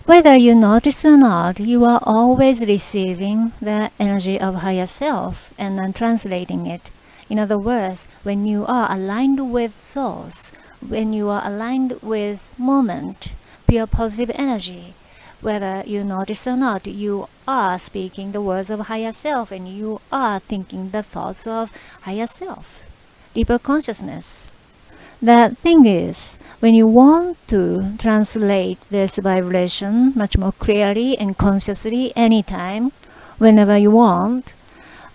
Whether you notice or not, you are always receiving the energy of higher self and then translating it. In other words, when you are aligned with source, when you are aligned with moment, pure positive energy, whether you notice or not, you are speaking the words of higher self and you are thinking the thoughts of higher self, deeper consciousness. The thing is, when you want to translate this vibration much more clearly and consciously anytime, whenever you want,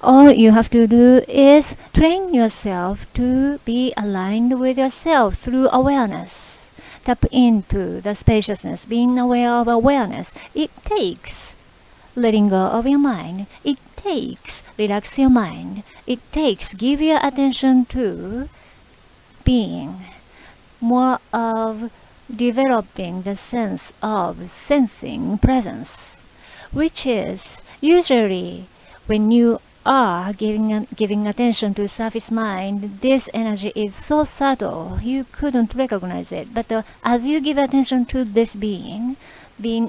all you have to do is train yourself to be aligned with yourself through awareness. Tap into the spaciousness, being aware of awareness. It takes letting go of your mind. It takes relax your mind. It takes give your attention to being, more of developing the sense of sensing presence, which is usually when you are giving attention to surface mind, this energy is so subtle you couldn't recognize it. But as you give attention to this being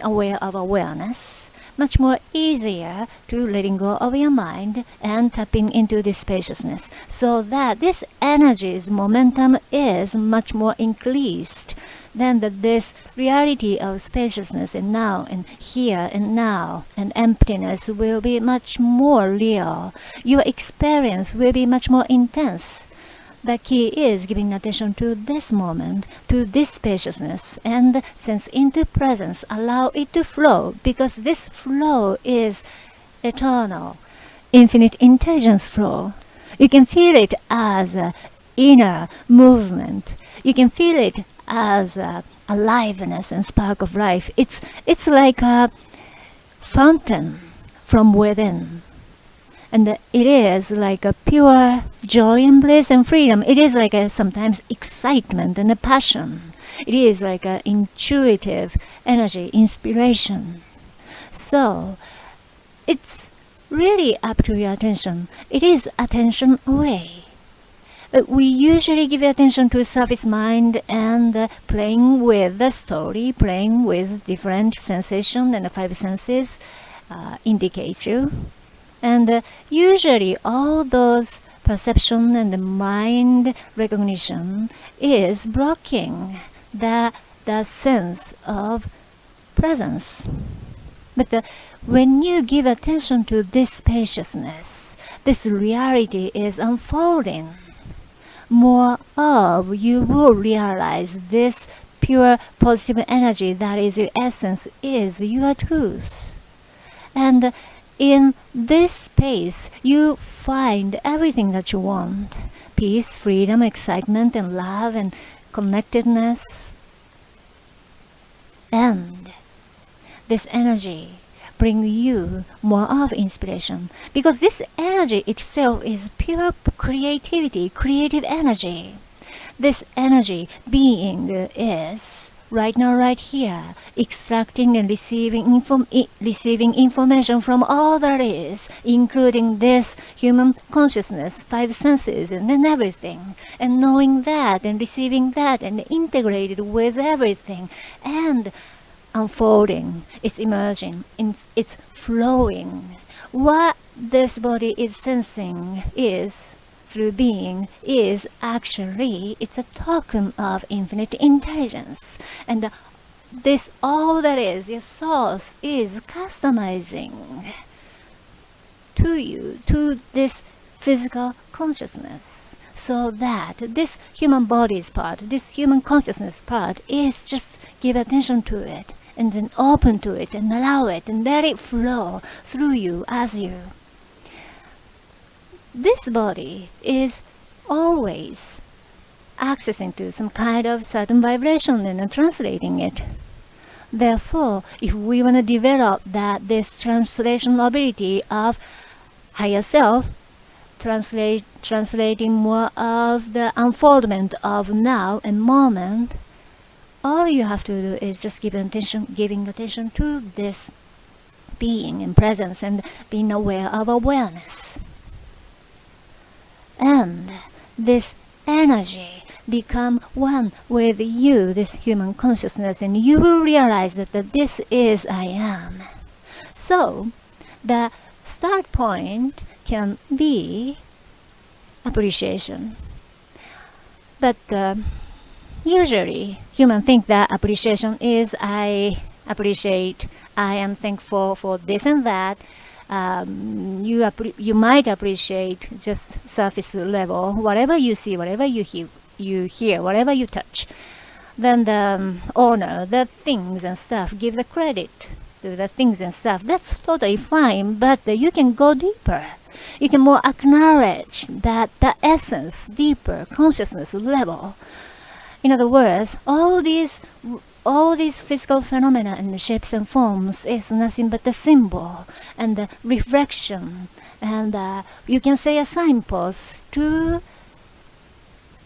aware of awareness, much more easier to letting go of your mind and tapping into this spaciousness, so that this energy's momentum is much more increased than this reality of spaciousness and now and here and now and emptiness will be much more real. Your experience will be much more intense. The key is giving attention to this moment, to this spaciousness, and sense into presence. Allow it to flow, because this flow is eternal, infinite intelligence flow. You can feel it as an inner movement. You can feel it as aliveness and spark of life. It's like a fountain from within. And it is like a pure joy and bliss and freedom. It is like a sometimes excitement and a passion. It is like an intuitive energy, inspiration. So it's really up to your attention. It is attention away. We usually give attention to surface mind and playing with the story, playing with different sensations and the five senses indicate you. And usually all those perception and the mind recognition is blocking the sense of presence. But when you give attention to this spaciousness, this reality is unfolding. More of you will realize this pure positive energy that is your essence, is your truth. And in this space, you find everything that you want. Peace, freedom, excitement, and love, and connectedness. And this energy brings you more of inspiration. Because this energy itself is pure creativity, creative energy. This energy being is right now, right here, extracting and receiving information from all that is, including this human consciousness, five senses, and then everything, and knowing that and receiving that and integrated with everything, and unfolding, it's emerging, it's flowing. What this body is sensing is through being is actually, it's a token of infinite intelligence. And this all that is, your source is customizing to you, to this physical consciousness, so that this human body's part, this human consciousness part is just give attention to it and then open to it and allow it and let it flow through you as you. This body is always accessing to some kind of certain vibration and translating it. Therefore, if we want to develop this translation ability of higher self, translating more of the unfoldment of now and moment, all you have to do is just giving attention to this being and presence and being aware of awareness. And this energy become one with you, this human consciousness, and you will realize that this is I am. So, the start point can be appreciation. But usually, humans think that appreciation is I appreciate, I am thankful for this and that. You might appreciate just surface level, whatever you see, whatever you hear, whatever you touch. Then the owner, the things and stuff, give the credit to the things and stuff. That's totally fine, but you can go deeper. You can more acknowledge that the essence, deeper consciousness level. In other words, all these physical phenomena and shapes and forms is nothing but a symbol and a reflection, and you can say a signpost to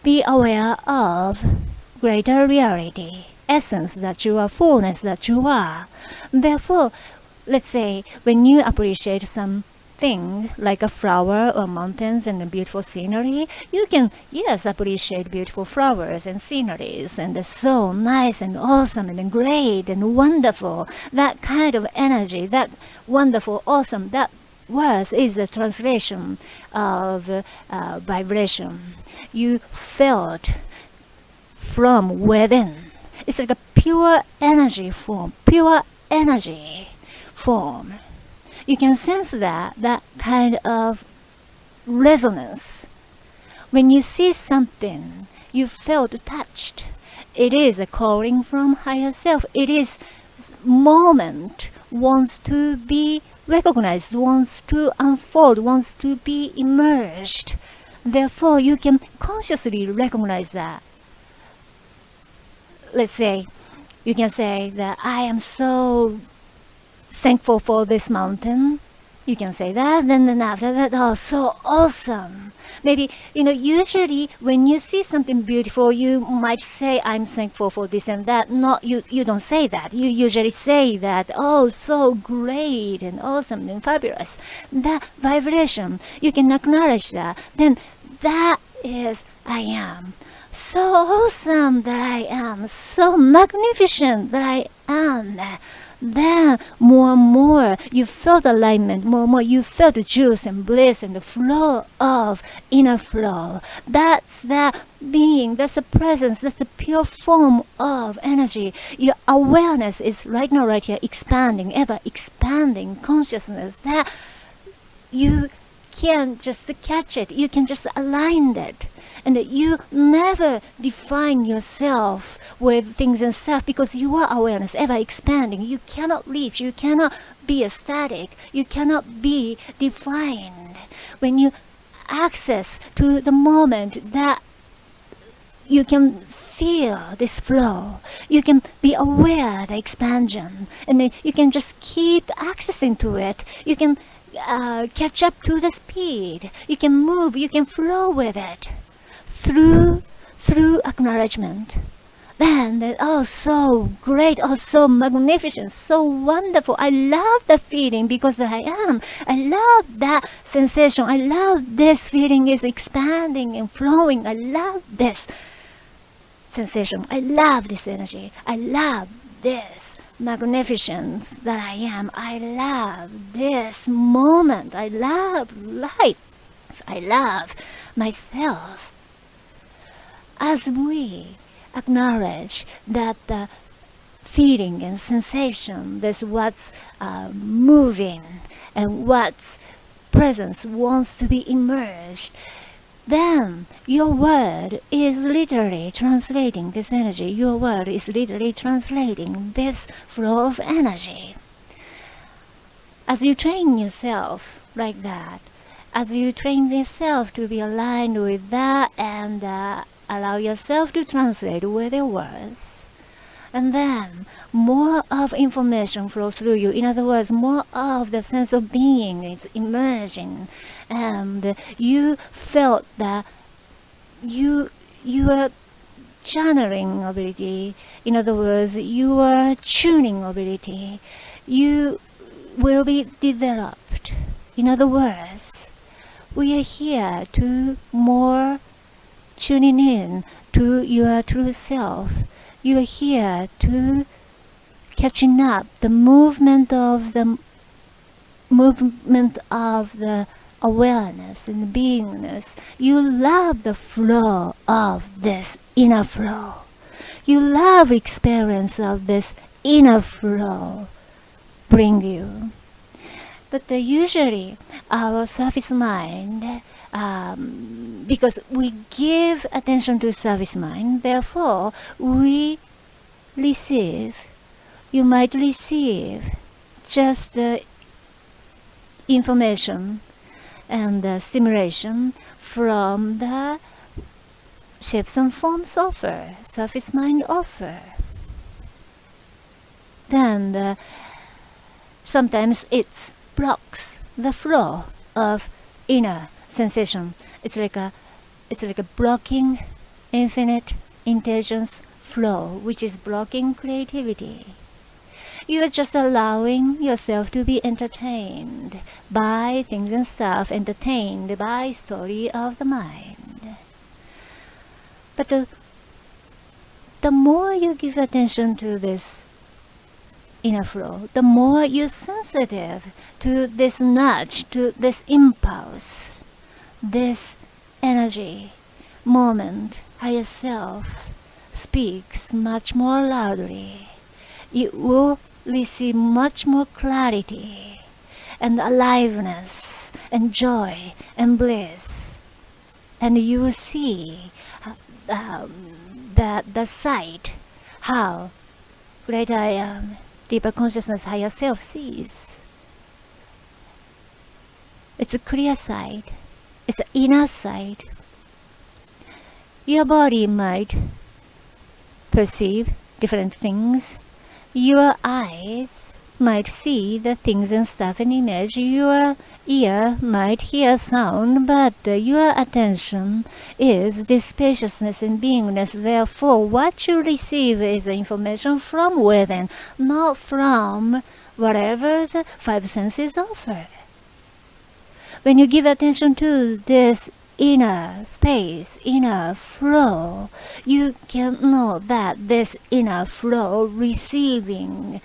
be aware of greater reality, essence that you are, fullness that you are. Therefore, let's say when you appreciate something like a flower or mountains and a beautiful scenery, you can, yes, appreciate beautiful flowers and sceneries, and it's so nice and awesome and great and wonderful. That kind of energy, that wonderful, awesome, that words is a translation of vibration. You felt from within. It's like a pure energy form, pure energy form. You can sense that kind of resonance. When you see something, you felt touched. It is a calling from higher self. It is moment wants to be recognized, wants to unfold, wants to be immersed. Therefore, you can consciously recognize that. Let's say, you can say that I am so thankful for this mountain. You can say that, then after that, oh, so awesome. Maybe, usually when you see something beautiful, you might say, I'm thankful for this and that. Not, you don't say that. You usually say that, oh, so great and awesome and fabulous. That vibration, you can acknowledge that. Then that is I am. So awesome that I am. So magnificent that I am. Then more and more you felt alignment, more and more you felt the juice and bliss and the flow of inner flow. That's the being, that's the presence, that's the pure form of energy. Your awareness is right now, right here, expanding, ever expanding consciousness that you can just catch it, you can just align it. And you never define yourself with things and stuff, because you are awareness, ever expanding. You cannot reach, you cannot be static, you cannot be defined. When you access to the moment that you can feel this flow, you can be aware of the expansion, and then you can just keep accessing to it. You can catch up to the speed, you can move, you can flow with it. Through acknowledgement. Then that, oh, so great, oh, so magnificent, so wonderful. I love the feeling because I am. I love that sensation. I love this feeling is expanding and flowing. I love this sensation. I love this energy. I love this magnificence that I am. I love this moment. I love life. I love myself. As we acknowledge that the feeling and sensation, that's what's moving and what's presence wants to be immersed, then your word is literally translating this energy. Your word is literally translating this flow of energy. As you train yourself like that, as you train yourself to be aligned with that and allow yourself to translate with your words, and then more of information flows through you. In other words, more of the sense of being is emerging, and you felt that your channeling ability, in other words, your tuning ability, you will be developed. In other words, we are here to more tuning in to your true self. You are here to catching up the movement of the awareness and beingness. You love the flow of this inner flow. You love experience of this inner flow bring you. But usually our surface mind, because we give attention to surface mind, therefore we receive, you might receive just the information and the stimulation from the shapes and forms offer, surface mind offer. Then sometimes it blocks the flow of inner sensation. It's like a blocking infinite intelligence flow, which is blocking creativity. You are just allowing yourself to be entertained by things and stuff, entertained by story of the mind. But the more you give attention to this inner flow, the more you're sensitive to this nudge, to this impulse, this energy, moment, higher self speaks much more loudly. You will receive much more clarity and aliveness and joy and bliss. And you will see the sight, how great I am, deeper consciousness, higher self sees. It's a clear sight. It's an inner sight. Your body might perceive different things. Your eyes might see the things and stuff and image. Your ear might hear sound, but your attention is this spaciousness and beingness. Therefore, what you receive is information from within, not from whatever the five senses offer. When you give attention to this inner space, inner flow, you can know that this inner flow receiving,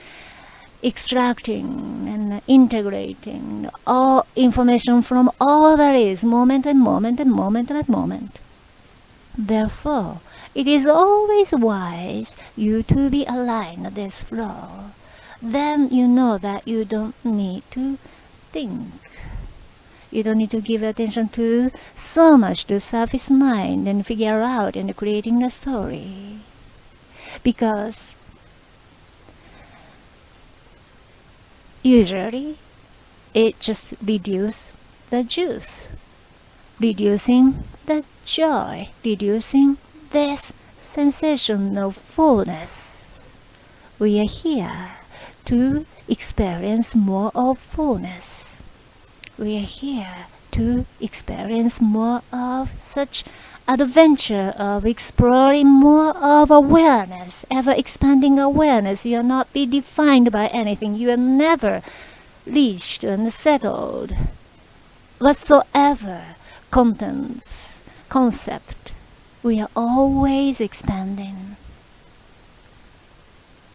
extracting and integrating all information from all that is, moment and moment and moment and moment. Therefore, it is always wise you to be aligned with this flow. Then you know that you don't need to think. You don't need to give attention to so much to surface mind and figure out and creating a story. Because usually it just reduces the juice, reducing the joy, reducing this sensation of fullness. We are here to experience more of fullness. We are here to experience more of such adventure of exploring more of awareness, ever expanding awareness. You will not be defined by anything. You are never reached and settled. Whatsoever contents, concept, we are always expanding.